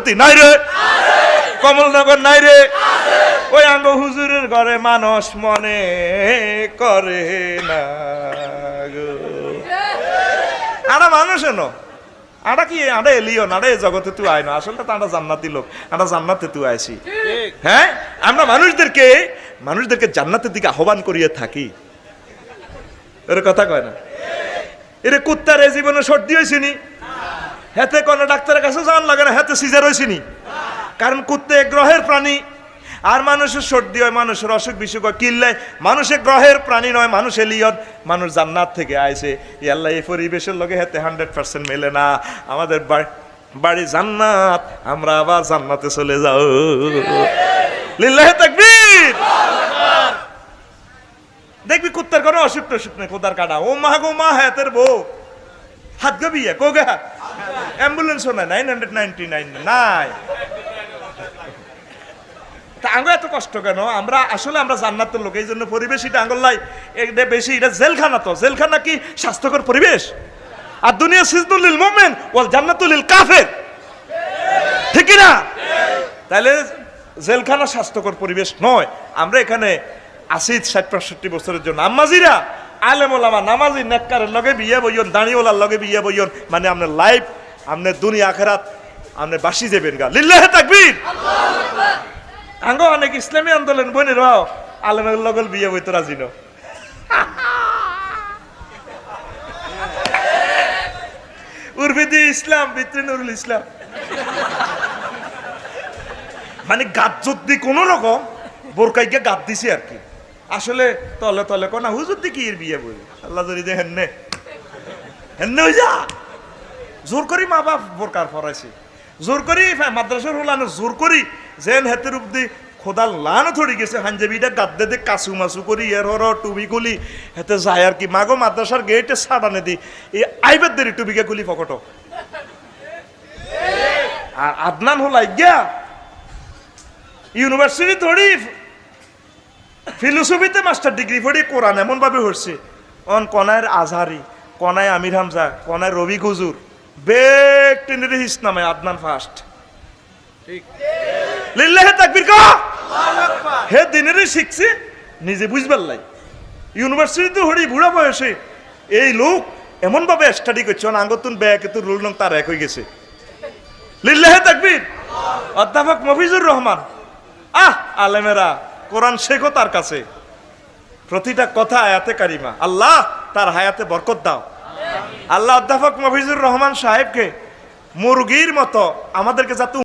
মধুমতি নাই রে, কমলনগর নাই রে, ওই আঙ্গ হুজুরের ঘরে মানুষ মনে করে না গো। আড়া মানুষ এনো, আড়া কি আড়া এলিয়ন, আড়া এই জগতে তুই আয় না, আসলে তো আড়া জান্নাতি লোক, আড়া জান্নাতে তুই আইছি। হ্যাঁ, আমরা মানুষদেরকে জান্নাতের দিকে আহ্বান করিয়ে থাকি, এর কথা কয় না। এরে কুত্তার এই জীবনে সর্দি হয়েছিনি, হেতে কোনো ডাক্তারের কাছে যাওয়ার লাগে না, হেতে সিজার হয়েছিনি, কারণ কুত্তে এক গ্রহের প্রাণী। আর মানুষের সর্দি হয়, মানুষের অসুখ বিসুখ হয়, কিনলে মানুষের গ্রহের প্রাণী নয়, মানুষ এলিয়ন, মানুষ জান্নাত থেকে আইছে। আল্লাহ এই পরিবেশের লগে হেতে 100% মেলে না। আমাদের বাড়ি জান্নাত, আমরা আবার জান্নাতে চলে যাও। লিল্লাহি তাকবীর। দেখবি কুত্তার কোনো অসুখ টসুখ নেই, কোদার কাটা ও মা গো মা, হেতের বউ হাত গবিয়ে কোগে হাত, অ্যাম্বুলেন্সও নাই, 999 নাই। তা আঙ্গ এত কষ্ট কেন? আমরা আসলে আমরা জান্নাতের লোক, এই জন্য পরিবেশ এটা আঙ্গল্লাই এটা বেশি, এটা জেলখানা। তো জেলখানা কি স্বাস্থ্যকর পরিবেশ? আর দুনিয়া সিজনুল লিল মুমিন ওয়াল জান্নাতুল লিল কাফির, ঠিক না? তাহলে জেলখানা স্বাস্থ্যকর পরিবেশ নয়। আমরা এখানে আছি 60-65 বছরের জন্য। আম্মাজিরা আলেম ওলামা নামাজি নেককারের লগে বিয়ে বইয়ন, দাঁড়িওয়ালার লগে বিয়ে বইয়ন, মানে আপনার লাইফ, আপনার দুনিয়া আখিরাত আপনি বাসি যাবেন গা। লিল্লাহি তাকবীর। আঙ্গ অনেক ইসলামী আন্দোলন বইনের আলেমের লগল বিয়ে বইতো রাজি ন। উর্বিদি ইসলাম ভিতরে নুরুল ইসলাম, মানে গাত যদি কোন রকম বোরকাইকে গাত দিছে আর কি। আসলে তলে তলে কোনা হুজুর দিকে এর বিয়ে বই, আল্লাহ যদি দেখেন নে হেন্নে হয়ে যা। জোর করি মা বাপ বোরকার ফরাইছে, জোর করি মাদ্রাসার হলানো, জোর করি যেন হেতের উপদি খোদাল লানো থরি গেছে, হাঞ্জাবিটা গাদ্দে দে কাসু মাসু করি এর হর টুবি গুলি হেতে যায় আর কি। মাগো মাদ্রাসার গেটে সাড়ানে দি এই আইবার দেরি টুবিকে গুলি ফকট। আর আদনান হল গিয়া ইউনিভার্সিটি থরি ফিলোসফিতে মাস্টার ডিগ্রি পড়ি, কোরআন এমন ভাবে হচ্ছে অন কনায় আজহারি, কনায় আমির হামজা, কনায় রবি গুজুর, বেগ টেনে হিস নামে আদনান ফার্স্ট। লিল্লাহি তাকবীর কা হে দিনেরই শিখছে, নিজে বুঝবার লাই। ইউনিভার্সিটিতে হরি বুড়া বয়সে এই লোক এমন ভাবে স্টাডি করছে, আঙ্গতুন ব্যাগ তো রুল নং তার এক হয়ে গেছে। লিল্লাহি তাকবীর। অধ্যাপক মফিজুর রহমান, আলেমেরা কোরআন শেখো তার কাছে, প্রতিটা কথা আয়াতে কারিমা। আল্লাহ তার হায়াতে বরকত দাও। আল্লাহ অধ্যাপক মফিজুর রহমান সাহেবকে মুরগির মতো আমাদেরকে যাতে